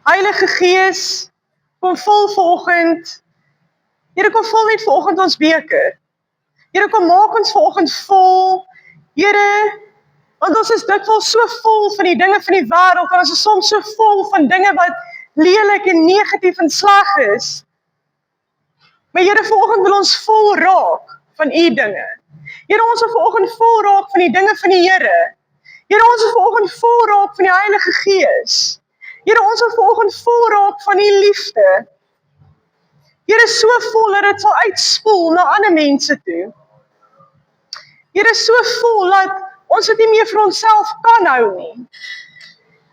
Heilige Gees, kom vol vanoggend. Here, kom vol net vanoggend ons beker. Here, kom maak ons vanoggend vol. Here, want ons is dikwels so vol van die dinge van die wêreld, en ons is soms so vol van dinge wat lelik en negatief en sleg is. Maar Here, vanoggend wil ons vol raak van U dinge. Here, ons wil vanoggend vol raak van die dinge van die Here. Here, ons wil vanoggend vol raak van die Heilige Gees. Here, ons wil vanoggend vol raak van U liefde. Here, so vol dat dit sal uitspoel na ander mense toe. Here, so vol dat ons dit nie meer vir onsself kan hou nie.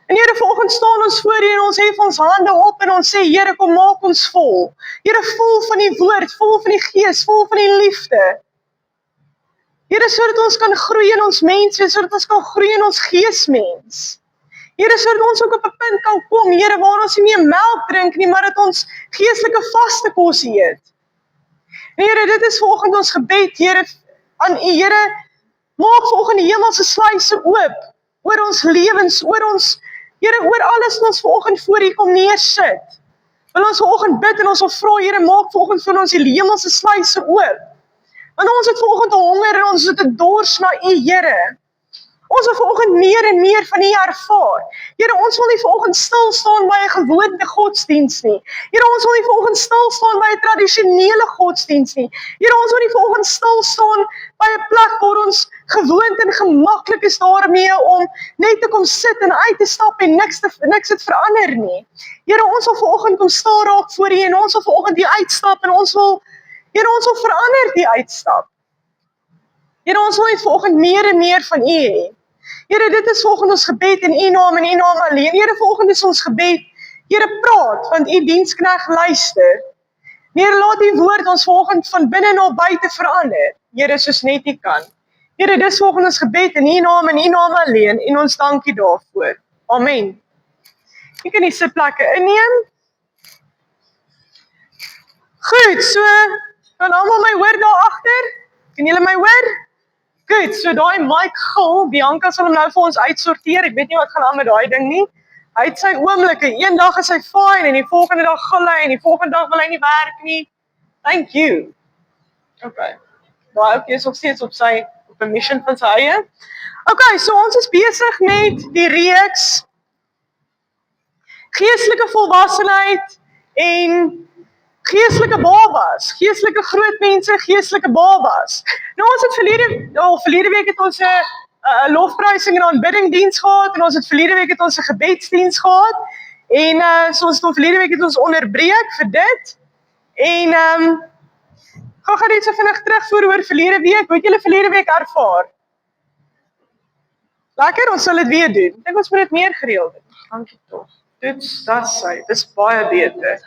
En Here, vanoggend staan ons voor U en ons hef ons hande op en ons sê, Here, kom maak ons vol. Here, vol van die woord, vol van die Gees, vol van die liefde. Here, sodat ons kan groei in ons mens, sodat ons kan groei in ons geesmens. Here, sodat ons ook op 'n punt kan kom, Here, waar ons nie meer melk drink nie, maar dat ons geestelike vaste kos eet. En Here, dit is vanoggend ons gebed, Here, aan U. Here, maak vanoggend die hemelse sluise oop, oor ons lewens, oor ons, Here, oor alles wat ons vanoggend voor U kom neersit. Wil ons vanoggend bid en ons wil vra, Here, maak vanoggend vir ons die hemelse sluise oop. Want ons het vanoggend 'n honger en ons het 'n dors na U, Here. Ons wil vanoggend meer en meer van U ervaar. Here, ons wil nie vanoggend stil staan by 'n gewoonte godsdiens nie. Here, ons wil nie vanoggend stil staan by 'n tradisionele godsdiens nie. Here, ons wil nie vanoggend stil staan by 'n plek waar ons gewoond en gemaklik is daarmee om net te kom sit en uit te stap en niks het verander nie. Here, ons wil vanoggend kom stil raak voor U en ons wil vanoggend hier uitstap en ons wil verander die uitstap. Here, ons wil net vanoggend meer en meer van U hê. Here, dit is vanoggend ons gebed in U naam en U naam alleen. Here, vanoggend is ons gebed. Here, praat, want U diensknegt luister. Here, laat U woord ons vanoggend van binne na buite verander. Here, soos net U kan. Here, dis vanoggend ons gebed in U naam en U naam alleen en ons dankie daarvoor. Amen. Jy kan die sitplekke inneem. Goed, so kan almal my hoor daar agter? Kan julle my hoor? Goed, so daai mic gil, Bianca sal hom nou vir ons uitsorteer. Ek weet nie wat gaan aan met daai ding nie. Hy het sy oomblikke. Een dag is hy fine en die volgende dag gil hy en die volgende dag wil hy nie werk nie. Thank you. Okay. Daai ouetjie is nog steeds op 'n mission van sy eie. Okay, so ons is besig met die reeks geestelike volwassenheid en geestelike babas, geestelike groot mense, geestelike babas. Nou ons het verlede week het ons 'n lofprysing en aanbiddingdiens gehad en ons het verlede week het ons 'n gebedsdiens gehad en so ons verlede week het ons onderbreek vir dit en gaan net so vinnig terugvoer oor verlede week. Hoe het julle verlede week ervaar? Lekker, ons sal dit weer doen. Ek dink ons moet dit meer gereeld doen. Dankie tog. Dis baie beter.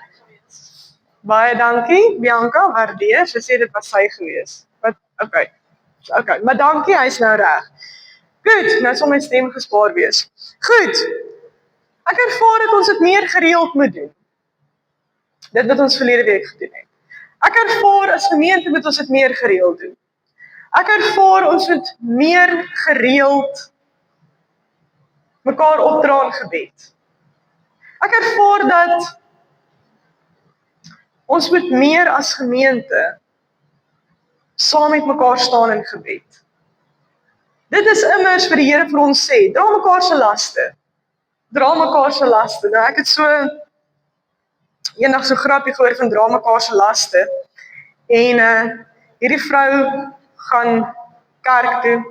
Baie dankie, Bianca, waardeer. Sy sê dit was sy gewees. Okay, maar dankie, hy is nou reg. Goed, nou sal my stem gespaar wees. Goed, ek ervaar dat ons dit meer gereeld moet doen. Dit wat ons verlede week gedoen het. Ek ervaar as gemeente moet ons dit meer gereeld doen. Ek ervaar ons moet meer gereeld mekaar opdra in gebed. Ek ervaar dat ons moet meer as gemeente saam met mekaar staan in gebed. Dit is immers vir die Here vir ons sê, dra mekaar se laste. Dra mekaar se laste. Nou ek het so eendag so grappie gehoor van dra mekaar se laste. En hierdie vrou gaan kerk toe.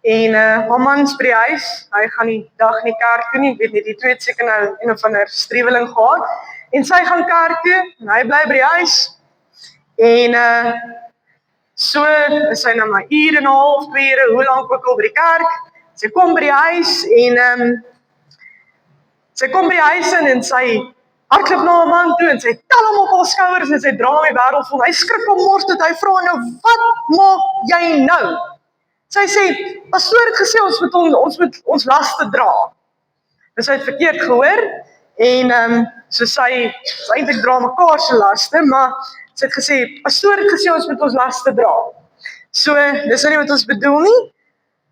En haar man's by die huis, hy gaan die dag nie kerk toe nie, ek weet nie, die twee het seker nou een of ander streweling gehad. En sy gaan kerk toe, en hy bly by die huis. En so is sy nou maar 1 uur en 'n half, 2 ure, hoe lank ook al by die kerk. Sy kom by die huis en sy kom by die huis en sy hardloop na haar man toe en sy tel hom op haar skouers en sy dra hom die wêreld vol. Hy skrik om mors tot hy vra nou, wat maak jy nou? Sy sê, pastoor het gesê ons moet ons laste dra. En sy het verkeerd gehoor en so sy eintlik dra mekaar se laste, maar sy het gesê, pastoor het gesê ons moet ons laste dra. So, dis nie wat ons bedoel nie.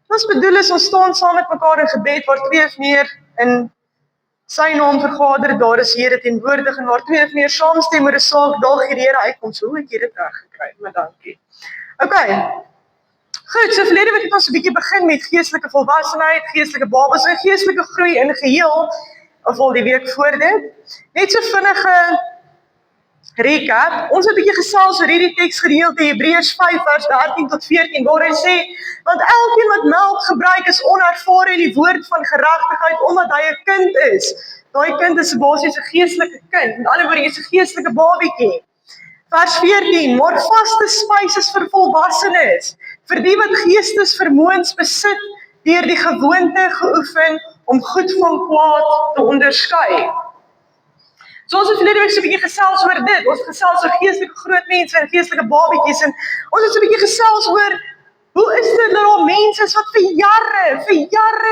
Wat ons bedoel is, ons staan saam met mekaar in gebed, waar 2 of meer in sy naam vergader, daar is Here teenwoordig en waar twee of meer saamstem oor 'n saak, daar gee die Here uitkom. So hoe het jy dit reg gekry? Maar dankie. Okay. Goed, so verlede week het ons 'n bietjie begin met geestelike volwassenheid, geestelike babas en geestelike groei in geheel, of al die week voor dit. Net so vinnige recap, ons het 'n bietjie gesels oor hierdie teksgedeelte Hebreërs 5 vers 13 tot 14 waar hy sê, want elkeen wat melk gebruik is onervare in die woord van geregtigheid omdat hy 'n kind is. Daai kind is basies 'n geestelike kind, met ander woorde jy's 'n geestelike babietjie. Vers 14, maar vaste spys is vir volwassenes, vir die wat geestesvermoëns besit, deur die gewoonte geoefen om goed van kwaad te onderskei. So ons het verlede week so 'n bietjie gesels oor dit. Ons het gesels oor geestelike groot mense en geestelike babietjies en ons het so 'n bietjie gesels oor hoe is dit dat daar mense is wat vir jare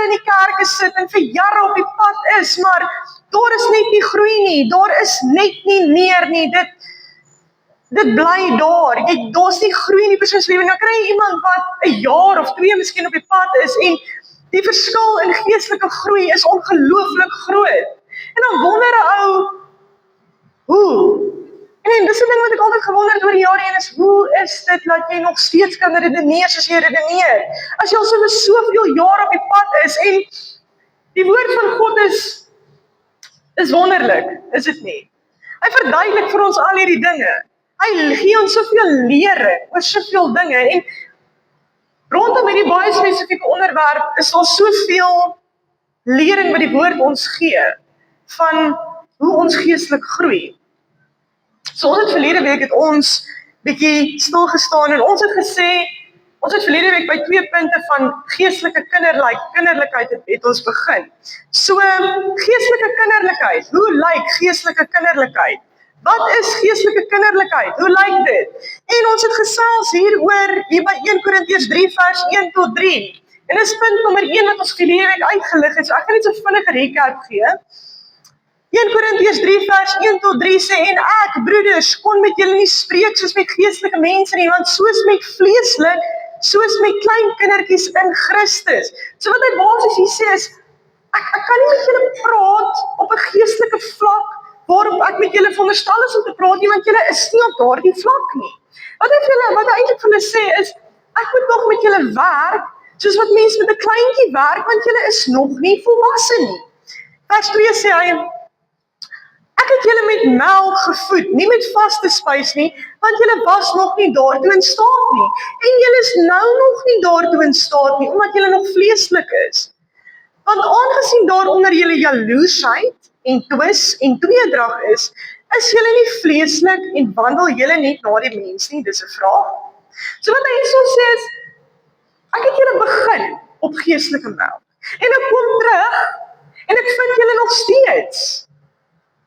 in die kerke sit en vir jare op die pad is, maar daar is net nie groei nie, daar is net nie meer nie, dit bly daar, daar's nie groei in die persoon se lewe. Nou kry jy iemand wat 'n jaar of 2 miskien op die pad is en die verskil in geestelike groei is ongelooflik groot. En dan wonder 'n ou, hoe? En dis 'n ding wat ek altyd gewonder het oor die jare heen is, hoe is dit dat jy nog steeds kan redeneer soos jy redeneer? As jy al soveel jaar op die pad is en die woord van God is wonderlik, is dit nie? Hy verduidelik vir ons al hierdie dinge. Hy gee ons soveel lering oor soveel dinge en rondom hierdie baie spesifieke onderwerp is daar soveel lering wat die woord ons gee van hoe ons geestelik groei. So ons het verlede week het ons bietjie stilgestaan en ons het gesê, ons het verlede week by 2 punte van geestelike kinderlikheid het ons begin. So geestelike kinderlikheid, hoe lyk geestelike kinderlikheid? Wat is geestelike kinderlikheid? Hoe lyk dit? En ons het gesels hieroor hier by 1 Korintiërs 3 vers 1 tot 3. En dis punt nommer 1 wat ons verlede week uitgelig het. So ek gaan net so vinnige recap gee. 1 Korintiërs 3 vers 1 tot 3 sê, en ek, broeders, kon met julle nie spreek soos met geestelike mense nie, want soos met vleeslik, soos met klein kindertjies in Christus. So wat hy basies hier sê is, ek kan nie met julle praat op 'n geestelike vlak, waarop ek met julle veronderstel is om te praat nie, want julle is nie op daardie vlak nie. Wat hy eintlik vir hulle sê is, ek moet nog met julle werk, soos wat mense met 'n kleintjie werk, want julle is nog nie volwasse nie. Vers 2 sê hy, ek het julle met melk gevoed, nie met vaste spys nie, want julle was nog nie daartoe in staat nie. En julle is nou nog nie daartoe in staat nie, omdat julle nog vleeslik is. Want aangesien daaronder julle jaloesheid en twis en tweedrag is julle nie vleeslik en wandel julle net na die mens nie, dis 'n vraag. So wat hy hierso sê is, ek het julle begin op geestelike melk. En ek kom terug en ek vind julle nog steeds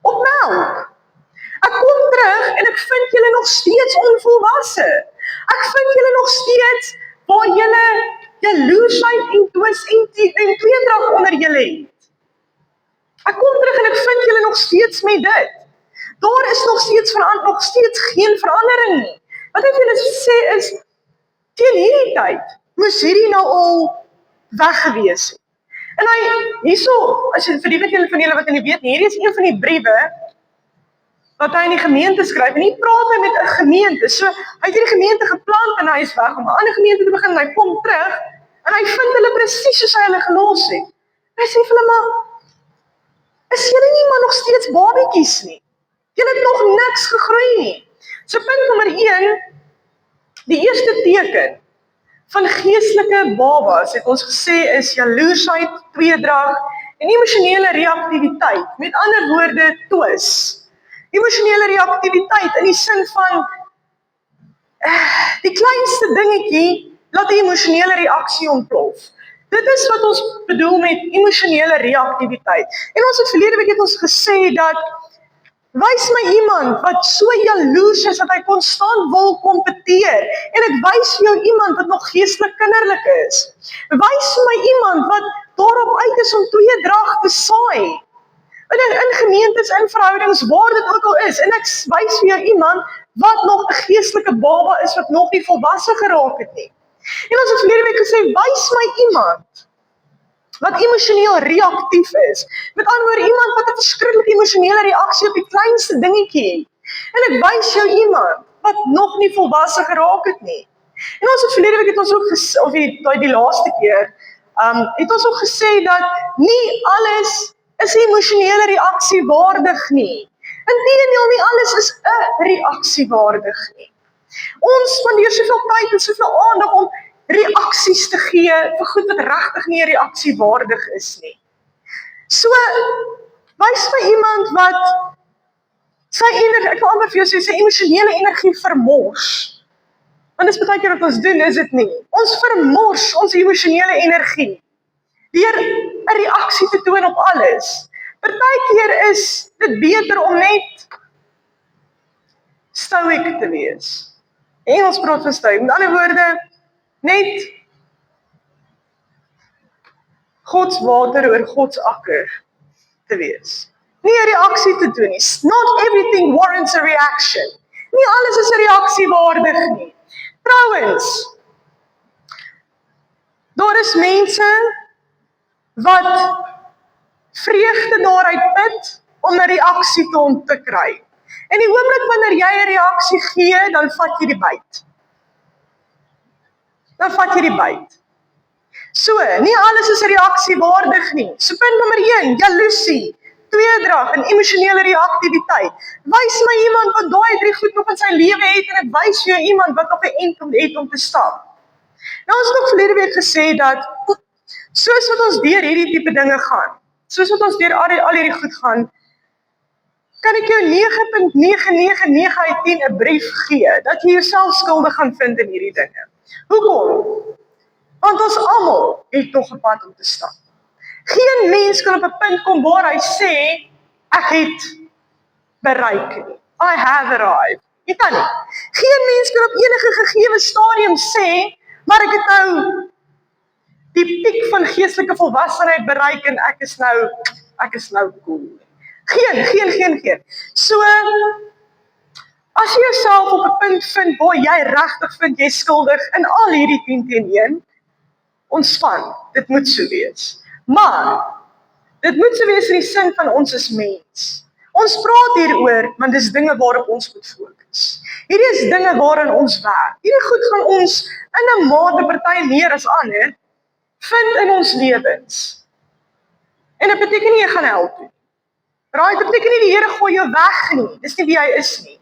op melk. Ek kom terug en ek vind julle nog steeds onvolwasse. Ek vind julle nog steeds waar julle jaloesheid en twis en tweedrag onder julle het. Ek kom terug en ek vind julle nog steeds met dit. Daar is nog steeds geen verandering nie. Wat ek julle sê is, teen hierdie tyd moes hierdie nou al weg gewees het. En hy, hierso, as jy vir die van julle wat nie weet nie, hierdie is een van die briewe wat hy in die gemeente skryf, en hy praat hy met 'n gemeente, so hy het hierdie gemeente geplant en hy is weg om 'n ander gemeente te begin, en hy kom terug, en hy vind hulle presies soos hy hulle gelos het. Hy sê vir hulle, maar, is julle nie maar nog steeds babietjies nie? Julle het nog niks gegroei nie. So punt nommer 1, die eerste teken van geestelike babas, het ons gesê, is jaloesheid, tweedrag en emosionele reaktiwiteit. Met ander woorde, twis. Emosionele reaktiwiteit in die sin van die kleinste dingetjie laat 'n emosionele reaksie ontplof. Dit is wat ons bedoel met emosionele reaktiwiteit. En ons het verlede week het ons gesê dat wys my iemand wat so jaloers is dat hy konstant wil kompeteer. En ek wys vir jou iemand wat nog geestelik kinderlik is. Wys my iemand wat daarop uit is om tweedrag te saai. In gemeentes, in verhoudings, waar dit ook al is. En ek wys vir jou iemand wat nog 'n geestelike baba is, wat nog nie volwasse geraak het nie. En ons het verlede week gesê, wys my iemand wat emosioneel reaktief is. Met ander woorde, iemand wat 'n verskriklike emosionele reaksie op die kleinste dingetjie het. En ek wys jou iemand wat nog nie volwasse geraak het nie. En ons het verlede week het ons ook of die laaste keer, het ons ook gesê dat nie alles is 'n emosionele reaksie waardig nie. Inteendeel, nie alles is 'n reaksie waardig nie. Ons spandeer soveel tyd en soveel aandag om reaksies te gee vir goed wat regtig nie 'n reaksie waardig is nie. So, wys my iemand wat ek wil amper vir jou sê, sy emosionele energie vermors. Want dis baie keer wat ons doen, is dit nie. Ons vermors ons emosionele energie deur 'n reaksie te toon op alles. Partykeer is dit beter om net stoïek te wees. Engels praat van stoïek. Met ander woorde, net Gods water oor Gods akker te wees. Nie 'n reaksie te doen nie. Not everything warrants a reaction. Nie alles is 'n reaksie waardig nie. Trouwens, daar is mense wat vreugde daaruit put om 'n reaksie te kry. En die oomblik wanneer jy 'n reaksie gee, dan vat jy die byt. So, nie alles is 'n reaksie waardig nie. So punt nommer 1, jaloesie, tweedrag en emosionele reaktiwiteit. Wys my iemand wat daai 3 goed nog in sy lewe het en ek wys jou iemand wat op 'n end het om te stap. Nou ons het ook verlede week gesê dat soos wat ons deur hierdie tipe dinge gaan, soos wat ons deur al hierdie goed gaan, kan ek jou 9.999 uit 10 'n brief gee, dat jy jouself skuldig gaan vind in hierdie dinge. Hoekom? Want ons almal het nog 'n pad om te stap. Geen mens kan op 'n punt kom waar hy sê, ek het bereik nie. I have arrived. Jy kan nie. Geen mens kan op enige gegeewe stadium sê, maar ek het nou die piek van geestelike volwassenheid bereik en ek is nou cool. Geen. So, as jy jouself op 'n punt vind waar jy regtig vind jy skuldig in al hierdie 10 teen 1, ontspan, dit moet so wees. Maar, dit moet so wees in die sin van ons is mens. Ons praat hieroor, want dis dinge waarop ons moet fokus. Hierdie is dinge waaraan ons werk. Hierdie goed gaan ons in 'n mate party meer as ander vind in ons lewens. En dit beteken nie jy gaan help nie. Right, dit beteken nie die Here gooi jou weg nie. Dis nie wie hy is nie.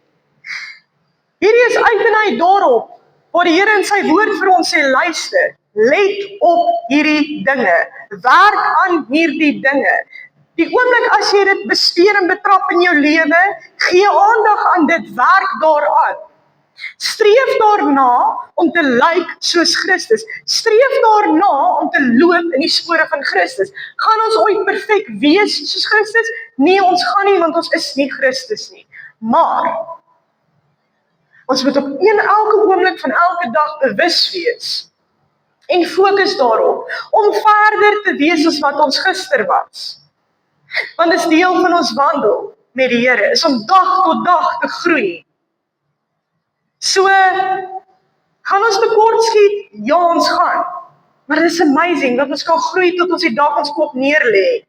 Hierdie is uit en uit daarop, waar die Here in sy woord vir ons sê, luister, let op hierdie dinge, werk aan hierdie dinge. Die oomblik as jy dit bespeer en betrap in jou lewe, gee aandag aan dit, werk daaraan. Streef daarna om te lyk soos Christus. Streef daarna om te loop in die spore van Christus. Gaan ons ooit perfek wees soos Christus? Nee, ons gaan nie, want ons is nie Christus nie. Maar, ons moet op elke oomblik van elke dag bewus wees en fokus daarop, om verder te wees as wat ons gister was. Want dit is deel van ons wandel met die Here, is om dag tot dag te groei. So, gaan ons tekortskiet? Ja, ons gaan. Maar dit is amazing, dat ons kan groei tot ons die dag ons kop neerlê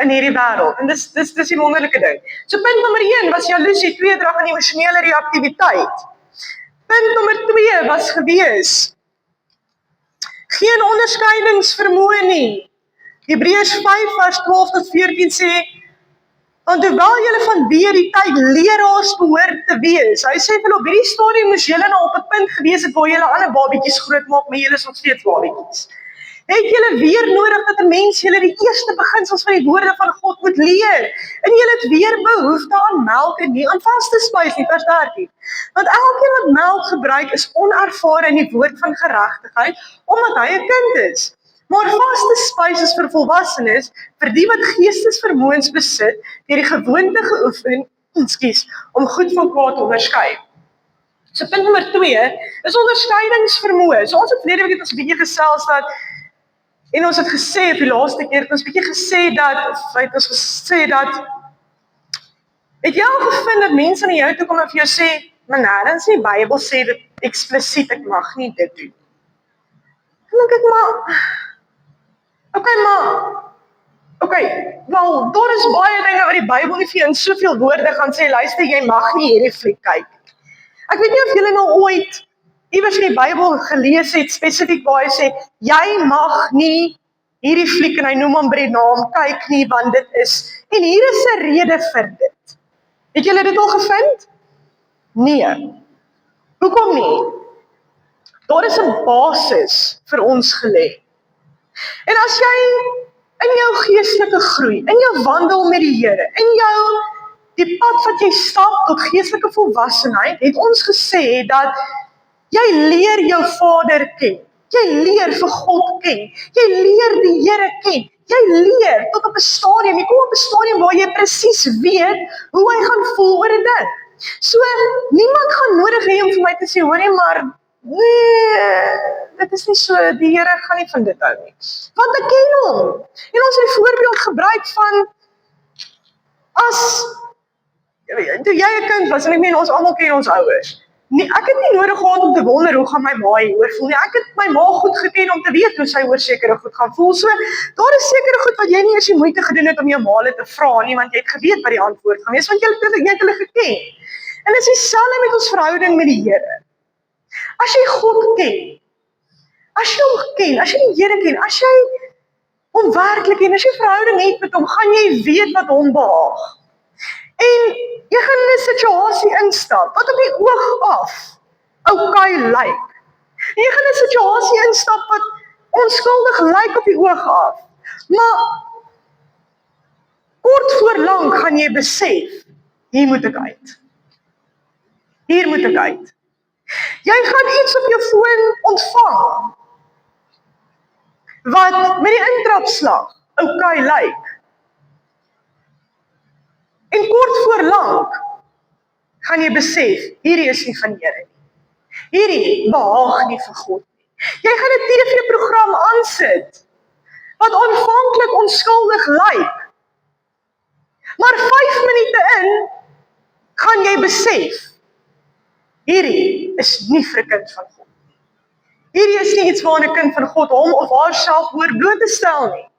in hierdie wêreld. En dis die wonderlike ding. So punt nommer 1 was jaloesie, tweedrag en emosionele reaktiwiteit. Punt nommer 2 was gewees, geen onderskeidingsvermoë nie. Hebreërs 5 vers 12 tot 14 sê, want hoewel julle vanweë die tyd leraars behoort te wees. Hy sê van op hierdie stadium moes julle nou op 'n punt gewees het waar julle ander babietjies grootmaak, maar julle is nog steeds babietjies. Het julle weer nodig dat 'n mens julle die eerste beginsels van die woorde van God moet leer. En julle het weer behoefte aan melk en nie aan vaste spys nie, vers 13. Want elkeen wat melk gebruik is onervare in die woord van geregtigheid, omdat hy 'n kind is. Maar vaste spys is vir volwassenes, vir die wat geestesvermoëns besit, deur die gewoonte geoefen, om goed van kwaad te onderskei. So punt nommer 2 is onderskeidingsvermoë. So ons het verlede week 'n bietjie gesels dat, en ons het gesê op die laaste keer, het ons bietjie gesê dat, het jy al gevind dat mense na jou toe kom en vir jou sê, maar nêrens in die Bybel sê dit eksplisiet, ek mag nie dit doen. En dan dink ek maar, Okay, maar wel, daar is baie dinge wat die Bybel nie vir jou in soveel woorde gaan sê, luister, jy mag nie hierdie fliek kyk. Ek weet nie of julle nou ooit iewers in die Bybel gelees het, spesifiek waar hy sê, jy mag nie hierdie fliek, en hy noem hom by die naam, kyk nie, want dit is, en hier is 'n rede vir dit. Het julle dit al gevind? Nee. Hoekom nie? Daar is 'n basis vir ons gelê. En as jy in jou geestelike groei, in jou wandel met die Here, die pad wat jy stap tot geestelike volwassenheid, het ons gesê dat jy leer jou Vader ken. Jy leer vir God ken. Jy leer die Here ken. Jy leer tot op 'n stadium, jy kom op 'n stadium waar jy presies weet hoe hy gaan voel oor 'n ding. So, niemand gaan nodig hê om vir my te sê, hoorie maar, nee, dit is nie so, die Here gaan nie van dit hou nie. Want ek ken hom. En ons het die voorbeeld gebruik van, toe jy 'n kind was, en ek meen ons almal ken ons ouers. Nee, ek het nie nodig gehad om te wonder hoe gaan my ma hieroor voel nie. Ek het my ma goed geken om te weet hoe sy oor sekere goed gaan voel. So, daar is sekere goed wat jy nie eers die moeite gedoen het om jou ma te vra nie, want jy het geweet wat die antwoord gaan wees, want jy het hulle geken. En dit is dieselfde met ons verhouding met die Here. As jy God ken, as jy hom ken, as jy die Here ken, as jy hom werklik ken, as jy verhouding het met hom, gaan jy weet wat hom behaag. En jy gaan in 'n situasie instap, wat op die oog af okay lyk. Jy gaan in 'n situasie instap wat onskuldig lyk op die oog af. Maar kort voor lank gaan jy besef, hier moet ek uit. Hier moet ek uit. Jy gaan iets op jou foon ontvang, wat met die intrapslag okay lyk. En kort voor lank gaan jy besef, hierdie is nie van die Here nie. Hierdie behaag nie vir God nie. Jy gaan 'n TV-program aansit, wat aanvanklik onskuldig lyk. Maar 5 minute in, gaan jy besef, hierdie is nie vir 'n kind van God. Hierdie is nie iets waar 'n kind van God hom of haarself hoor bloot te stel nie.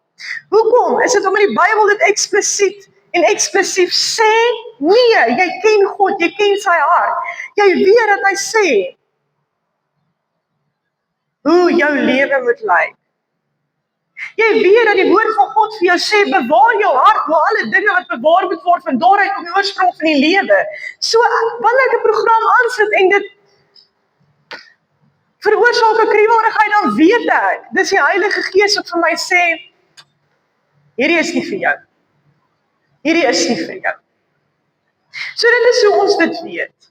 Hoekom? Is dit omdat die Bybel dit eksplisiet en eksplisief sê? Nee, jy ken God, jy ken sy hart. Jy weet dat hy sê hoe jou lewe moet lyk. Jy weet dat die woord van God vir jou sê, bewaar jou hart, waar alle dinge wat bewaar moet word, van daaruit kom die oorsprong van die lewe. So, wanneer ek 'n program aansit en dit veroorsaak 'n kriewelrigheid, dan weet ek, dis die Heilige Gees wat vir my sê, hierdie is nie vir jou. Hierdie is nie vir jou. So dit is hoe ons dit weet.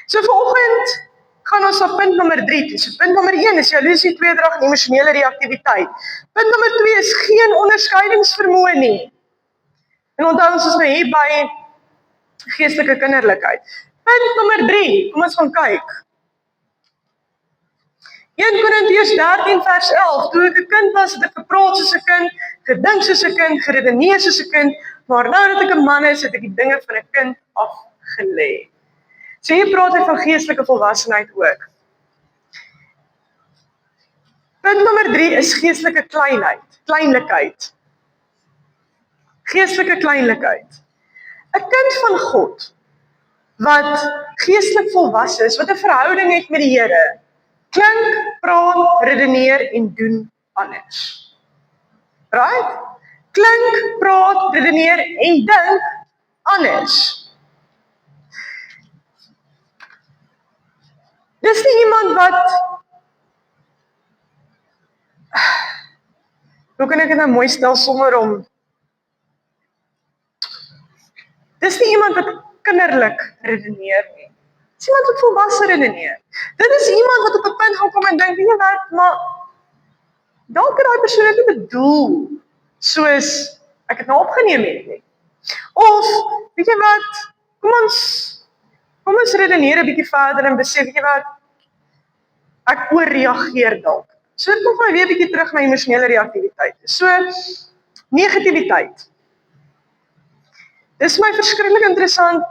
So vanoggend gaan ons op punt nommer 3 toe. So punt nommer 1 is jaloesie, tweedrag en emosionele reaktiwiteit. Punt nommer 2 is geen onderskeidingsvermoë nie. En onthou ons is nou hier by geestelike kinderlikheid. Punt nommer 3, kom ons gaan kyk. 1 Korintiërs 13 vers 11, toe ek 'n kind was, het ek gepraat soos 'n kind, gedink soos 'n kind, geredeneer soos 'n kind, maar nou dat ek 'n man is, het ek die dinge van 'n kind afgelê. So hier praat hy van geestelike volwassenheid ook. Punt nommer 3 is geestelike kleinlikheid. Geestelike kleinlikheid. 'n Kind van God, wat geestelik volwasse is, wat 'n verhouding het met die Here, klink, praat, redeneer en doen anders. Right? Klink, praat, redeneer en dink anders. Dis nie iemand wat, hoe kan ek dit nou mooi stel sonder om, dis nie iemand wat kinderlik redeneer nie. Dis iemand wat volwasse redeneer. Dit is iemand wat op 'n punt gaan kom en dink, weet jy wat, maar dalk het daai persoon dit nie bedoel soos ek het nou opgeneem het nie. Of, weet jy wat, kom ons redeneer 'n bietjie verder en besef, weet jy wat, ek oorreageer dalk. So dit kom vir my weer 'n bietjie terug na emosionele reaktiwiteit. So, negativiteit. Dis my verskriklik interessant,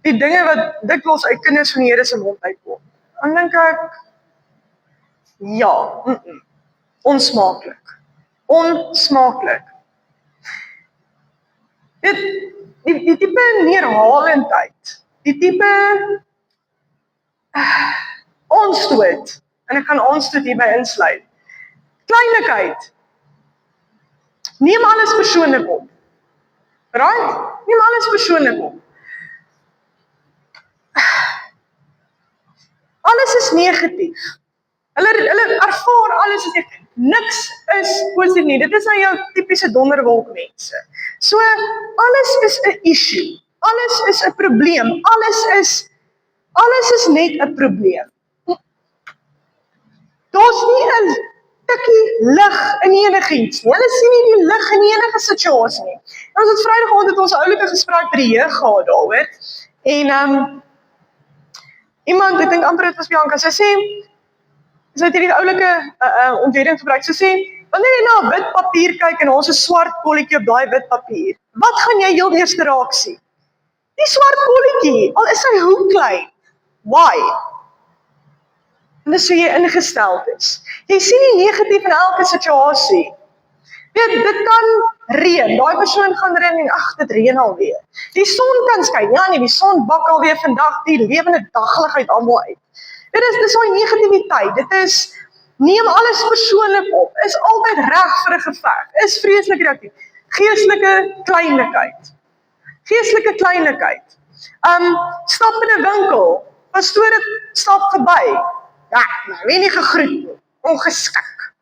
die dinge wat dikwels uit kinders van die Here se mond uitkom. Dan dink ek, ja, onsmaaklik. onsmaaklik. Die tipe neerhalendheid, die tipe aanstoot, en ek gaan aanstoot hierby insluit, kleinlikheid, neem alles persoonlik op, right? Neem alles persoonlik op. Alles is negatief. Hulle ervaar alles is negatief. Niks is positief nie. Dit is nou jou tipiese donderwolk mense. So, alles is 'n issue. Alles is 'n probleem. Alles is net 'n probleem. Daar's nie 'n tikkie lig in enigiets nie. Hulle sien nie die lig in enige situasie nie. Ons het Vrydag aand het ons 'n oulike gesprek by die jeug gehad daaroor. En iemand, ek dink amper dit was Bianca, sy sê, sy het hierdie oulike ontleding gebruik, sy sê, wanneer jy na 'n wit papier kyk en ons 'n swart kolletjie op daai wit papier, wat gaan jy heel eerste raak sien? Die swart kolletjie, al is hy hoe klein. Why? En dis hoe jy ingestel is. Jy sien nie negatief in elke situasie. Weet, dit kan reën, daai persoon gaan reën en ag, dit reën alweer. Die son kan skyn, ja nee, die son bak alweer vandag die lewende dagligheid almal uit. Dit is daai negativiteit, dit is, neem alles persoonlik op, is altyd reg vir 'n geveg, is vreeslik reaktief. Geestelike kleinlikheid. Geestelike kleinlikheid. Stap in 'n winkel, pastoor het stap verby. Ja, nou, weet nie gegroet nie, ongeskik.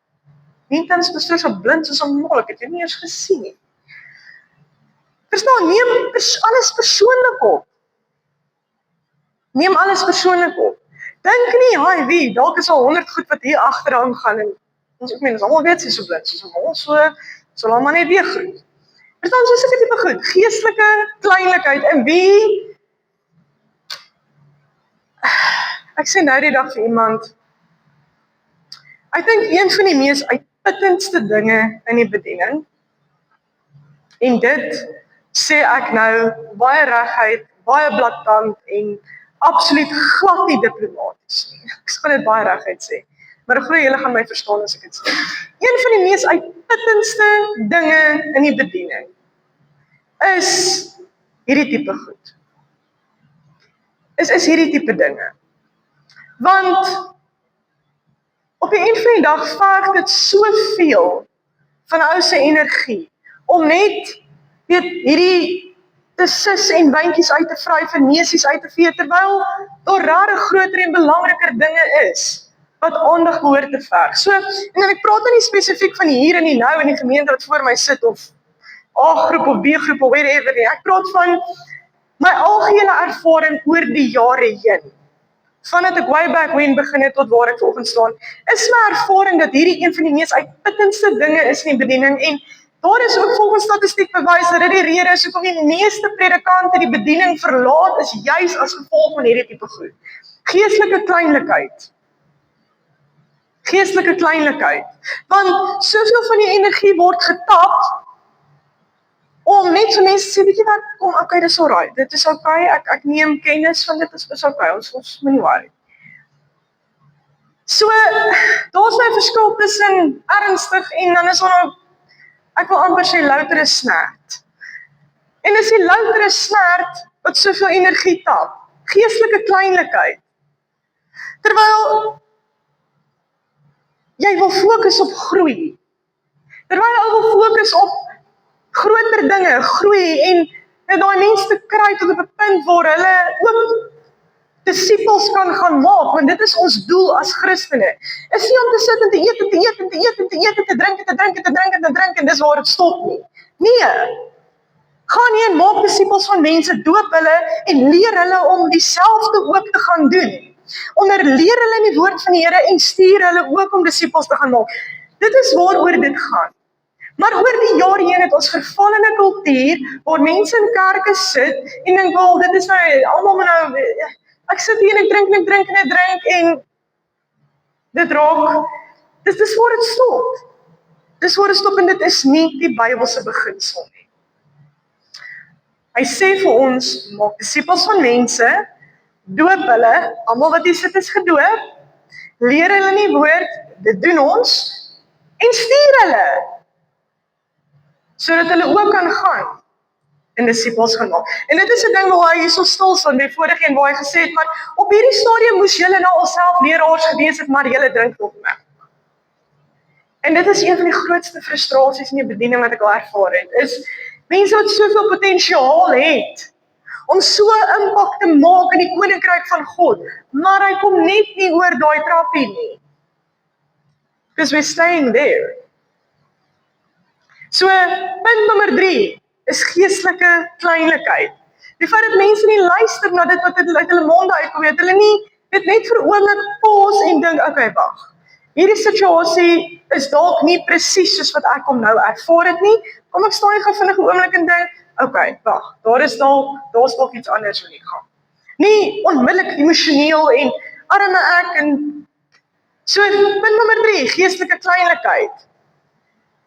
Nietens pastoor so blind soos 'n mol, ek het dit nie eens gesien nie. Verstaan, neem alles persoonlik op. Neem alles persoonlik op. Dink nie, haai wie, dalk is al 100 goed wat hier agteraan gaan en ons almal weet sy so blind soos 'n mol, so laat maar net weer groet. Verstaan, so sulke tipe goed, geestelike kleinlikheid en wie ek sê nou die dag vir iemand, ek dink een van die mees uitputtendste dinge in die bediening, en dit sê ek nou baie reguit, baie blaatant en absoluut glad nie diplomaties nie. Ek gaan dit baie reguit sê, maar ek glo julle gaan my verstaan as ek dit sê. Een van die mees uitputtendste dinge in die bediening is hierdie tipe goed. Is hierdie tipe dinge. Want op die eind van die dag verg dit soveel van ou se energie om net weet hierdie te sis en wyntjies uit te vry, vernesies uit te vee, terwyl daar rare groter en belangriker dinge is wat aandag behoort te verg. So, en ek praat nou nie spesifiek van hier en die nou in die gemeente wat voor my sit of A-groep of B-groep of whatever nie. Ek praat van my algehele ervaring oor die jare heen. Vandat ek way back when begin het tot waar ek vanoggend staan, is my ervaring dat hierdie een van die mees uitputtendste dinge is in die bediening en daar is ook volgens statistiek bewys dat dit die rede is hoekom die meeste predikante die bediening verlaat is juis as gevolg van hierdie tipe goed. Geestelike kleinlikheid. Geestelike kleinlikheid. Want soveel van die energie word getap om net vir mense sê, weet jy wat, kom, okay, dis alright, dit is okay, ek neem kennis van dit, is okay, ons moet nie worry. So, daar is my verskil tussen ernstig en dan is daar nou, ek wil amper sê loutere snert. En is die loutere snert wat soveel energie tap, geestelike kleinlikheid. Terwyl jy wil fokus op groei. Terwyl jy wil fokus op groter dinge, groei en daai mense te kry tot op 'n punt waar hulle ook disippels kan gaan maak, want dit is ons doel as Christene. Is nie om te sit en te eet en te eet en te eet en te eet en te drink en te drink en te drink en te drink en dis waar dit stop nie. Nee. Gaan nie en maak disippels van mense, doop hulle en leer hulle om dieselfde ook te gaan doen. Onderleer hulle in die woord van die Here en stuur hulle ook om disippels te gaan maak. Dit is waaroor dit gaan. Maar oor die jare heen het ons verval in 'n kultuur waar mense in kerke sit en dink, wel, dit is nou almal maar nou ek sit hier en ek drink en ek drink en ek drink en dit raak. Dis waar dit stop. Dis waar dit stop en dit is nie die Bybelse beginsel nie. Hy sê vir ons, maak disippels van mense, doop hulle, almal wat hier sit is gedoop, leer hulle in die woord, dit doen ons, en stuur hulle. sodat hulle ook kan gaan en disippels gaan maak. En dit is 'n ding waar hy hierso stil staan by vorige een waar hy gesê het, maar op hierdie stadium moes julle nou alself leraars gewees het, maar julle drink nog melk. En dit is een van die grootste frustrasies in die bediening wat ek al ervaar het, is mense wat soveel potensiaal het om so 'n impak te maak in die koninkryk van God, maar hy kom net nie oor daai trappie nie. Because we're staying there. So, punt nommer 3 is geestelike kleinlikheid. Die feit dat mense nie luister na dit wat uit hulle monde uitkom, hulle nie dit net vir 'n oomblik pause en dink, okay, wag. Hierdie situasie is dalk nie presies soos wat ek hom nou ervaar het nie. Kom ek staan gou vinnig 'n oomblik en dink, okay, wag, daar's dalk iets anders wat nie gaan. Nie onmiddellik emosioneel en arme ek en so, punt nommer 3, geestelike kleinlikheid.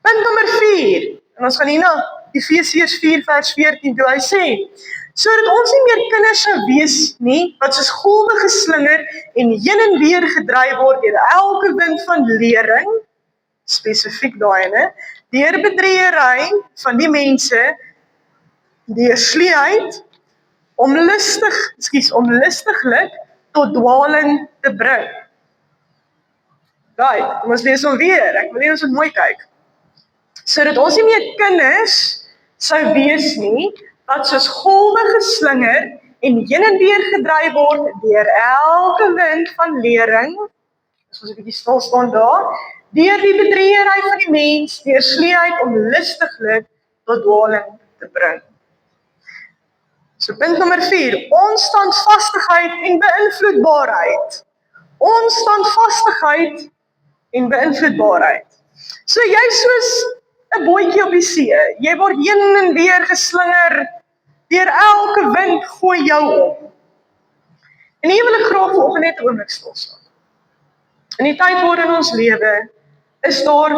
Punt nommer 4, en ons gaan hier na Efesiërs 4 vers 14 toe hy sê, sodat ons nie meer kinders sou wees nie, wat soos golwe geslinger en heen en weer gedryf word deur elke wind van lering, spesifiek daai ene, deur bedriegery van die mense, deur sleeheid, om listiglik tot dwaling te bring. Right, kom ons lees hom weer, ek wil nie ons moet mooi kyk. Sodat ons nie meer kinders sou wees nie, wat soos golwe geslinger en heen en weer gedryf word deur elke wind van lering, as ons 'n bietjie stil staan daar, deur die bedriegery van die mens, deur sleeheid om listiglik tot dwaling te bring. So punt nommer 4, onstandvastigheid en beïnvloedbaarheid. Onstandvastigheid en beïnvloedbaarheid. So jy soos 'n bootjie op die see, jy word heen en weer geslinger, deur elke wind gooi jou om. En hier wil ek graag vanoggend net 'n oomblik stil staan. In die tyd waarin ons lewe, is daar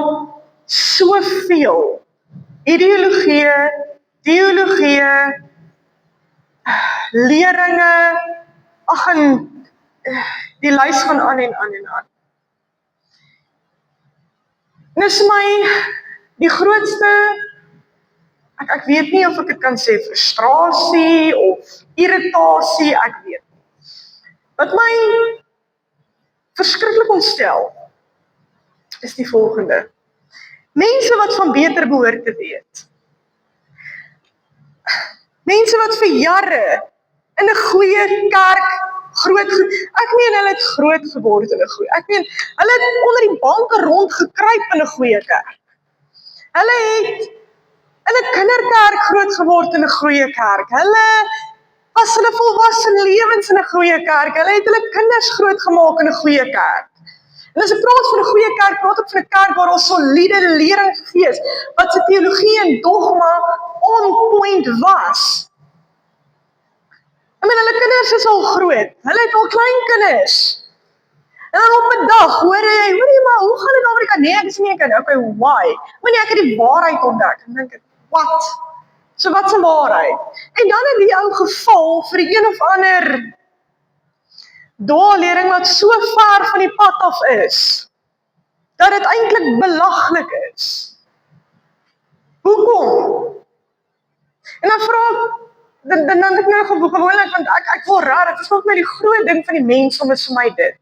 soveel ideologieë, teologieë, leringe, ag en die lys gaan aan en aan en aan. En dis my die grootste, ek weet nie of ek dit kan sê, frustrasie of irritasie, ek weet nie. Wat my verskriklik ontstel, is die volgende. Mense wat van beter behoort te weet. Mense wat vir jare in 'n goeie kerk ek meen hulle het groot geword in 'n goeie, ek meen hulle het onder die banke rondgekruip in 'n goeie kerk. Hulle het in 'n kinderkerk groot geword in 'n goeie kerk. Hulle was hulle volwasse lewens in 'n goeie kerk. Hulle het hulle kinders grootgemaak in 'n goeie kerk. En as ek praat van 'n goeie kerk, praat ek van 'n kerk waar ons soliede lering gegee is, wat se teologie en dogma on point was. Hulle kinders is al groot, hulle het al kleinkinders. En dan op 'n dag hoor jy, maar hoe gaan dit in Amerika? Nee, ek is nie 'n kind. Okay, why? Wanneer ek het die waarheid ontdek, dan dink ek, wat? So wat 'n waarheid? En dan in die ou geval vir die een of ander dwaallering wat so ver van die pad af is, dat dit eintlik belaglik is. Hoekom? En dan vra ek, dan ek nou gewoonlik, want ek wil raar, dit is ook met die groot ding van die mensdom is vir my dit.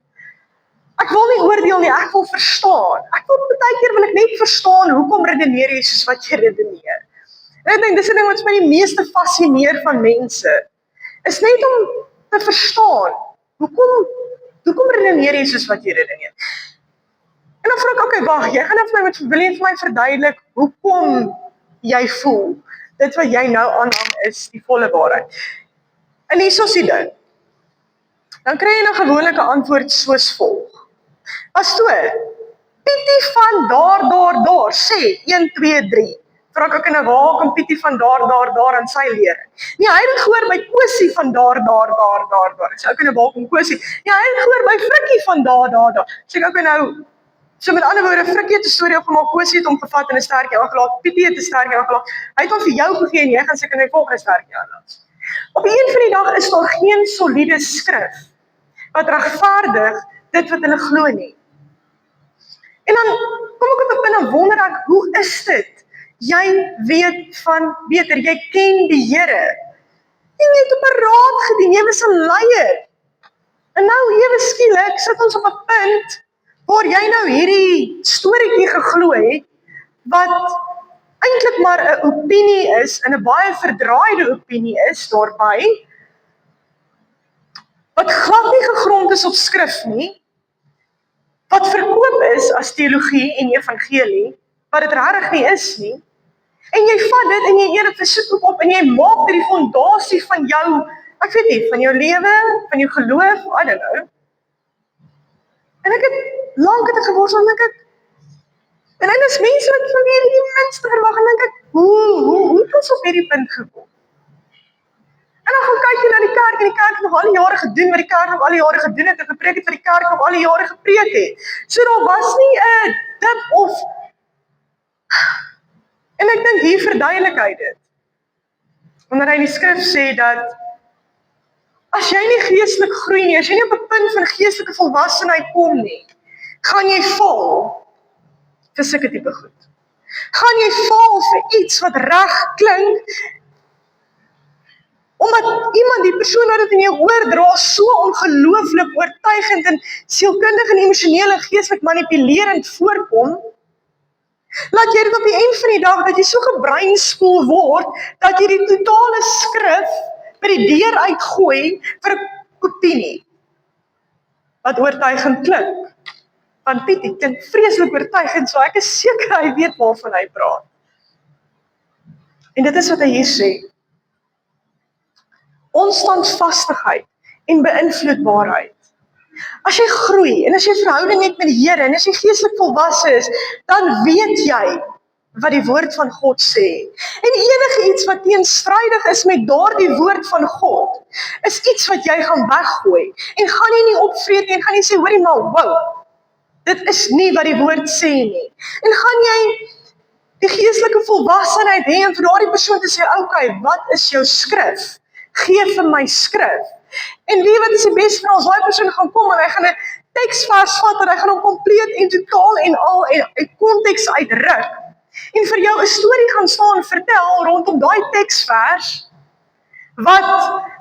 Ek wil nie oordeel nie, ek wil verstaan. Baie keer wil ek net verstaan, hoekom redeneer jy soos wat jy redeneer. En ek dink, dis 'n ding wat my die meeste fascineer van mense, is net om te verstaan, hoekom redeneer jy soos wat jy redeneer. En dan vra ek, okay, wag, jy gaan nou wil jy vir my verduidelik, hoekom jy voel, dit wat jy nou aanhang is die volle waarheid. En hier is die ding, dan kry jy nou gewoonlik 'n antwoord soos volg. Pastoor, Pietie van daar, sê 1, 2, 3. Vra ek nou, waar kom Pietie van daar in sy lering? Nee, hy het dit gehoor by Kosie van daar. Ek sê, okay, nou waar kom Kosie? Nee, hy het dit gehoor by Frikkie van daar. Sê ek, okay, nou, so met ander woorde, Frikkie het 'n storie opgemaak, Kosie het hom gevat en 'n sterkie aangelaat, Pietie het 'n sterkie aangelaat, hy het hom vir jou gegee en jy gaan seker net volgende sterkie aanlaat. Op die een van die dag is daar geen soliede skrif wat regverdig dit wat hulle glo nie. En dan kom ek op 'n punt en wonder ek, hoe is dit? Jy weet van beter, jy ken die Here. En jy het op 'n raad gedien, jy was 'n leier. En nou ewe skielik sit ons op 'n punt waar jy nou hierdie storieetjie geglo het, wat eintlik maar 'n opinie is, en 'n baie verdraaide opinie is daarby, wat glad nie gegrond is op skrif nie, wat verkoop is as teologie en evangelie, wat dit regtig nie is nie, en jy vat dit en jy eet dit 'n soetkoek op en jy maak dit die fondasie van jou, ek weet nie, van jou lewe, van jou geloof, I don't know. En ek het lank geworstel en dink ek, en is mense wat van hierdie die minste verwag en dink ek, hoe het ons op hierdie punt gekom? En dan gaan kyk jy na die kerk en die kerk het nog al die jare gedoen wat die kerk nog al die jare gedoen het en gepreek het wat die kerk nog al die jare gepreek het. So daar was nie 'n dip of, en ek dink hier verduidelik hy dit. Omdat hy in die skrif sê dat as jy nie geestelik groei nie, as jy nie op 'n punt van geestelike volwassenheid kom nie, gaan jy val vir sulke tipe goed. Gaan jy val vir iets wat reg klink, omdat iemand, die persoon wat dit in jou oordra, so ongelooflik oortuigend en sielkundig en emosioneel en geestelik manipulerend voorkom, laat jy dit op die eind van die dag, dat jy so gebreinspoel word, dat jy die totale skrif by die deur uitgooi vir 'n opinie, wat oortuigend klink. Want Piet, die klink vreeslik oortuigend, so ek is seker hy weet waarvan hy praat. En dit is wat hy hier sê. Onstandvastigheid en beïnvloedbaarheid. As jy groei, en as jy verhouding het met die Here, en as jy geestelik volwasse is, dan weet jy wat die woord van God sê. En enige iets wat teenstrydig is met daardie woord van God, is iets wat jy gaan weggooi, en gaan jy nie opvreet nie, en gaan jy sê, hoorie maar, wow, dit is nie wat die woord sê nie. En gaan jy die geestelike volwassenheid hê, en vir daardie persoon te sê, okay, wat is jou skrif? Gee vir my skrif. En wie wat is die beste vir ons, daai persoon gaan kom, en hy gaan 'n teksvers vat, en hy gaan hom kompleet en totaal en al uit konteks uitruk, en vir jou 'n storie gaan staan vertel rondom daai teksvers, wat